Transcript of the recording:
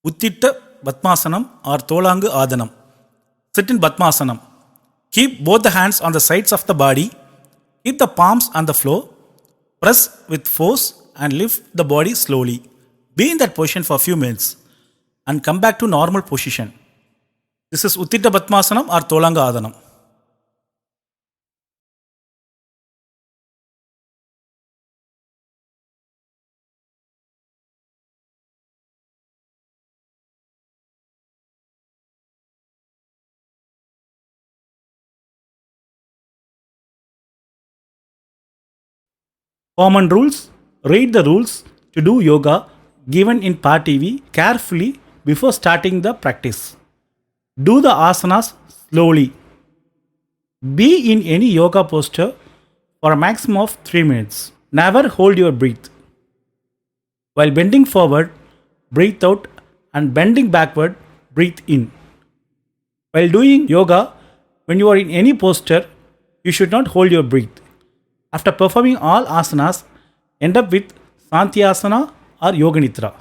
Utthita Padmasanam or Tolangu Adanam. Sit in Padmasanam. Keep both the hands on the sides of the body. Keep the palms on the floor. Press with force and lift the body slowly. Be in that position for a few minutes and come back to normal position. This is Utthita Padmasanam or Tolangu Adanam. Common rules. Read the rules to do yoga given in Part TV carefully before starting the practice. Do the asanas slowly. Be in any yoga posture for a maximum of 3 minutes. Never hold your breath. While bending forward, breathe out, and bending backward, breathe in. While doing yoga, when you are in any posture, you should not hold your breath. After performing all asanas, end up with Santyasana or Yoga Nidra.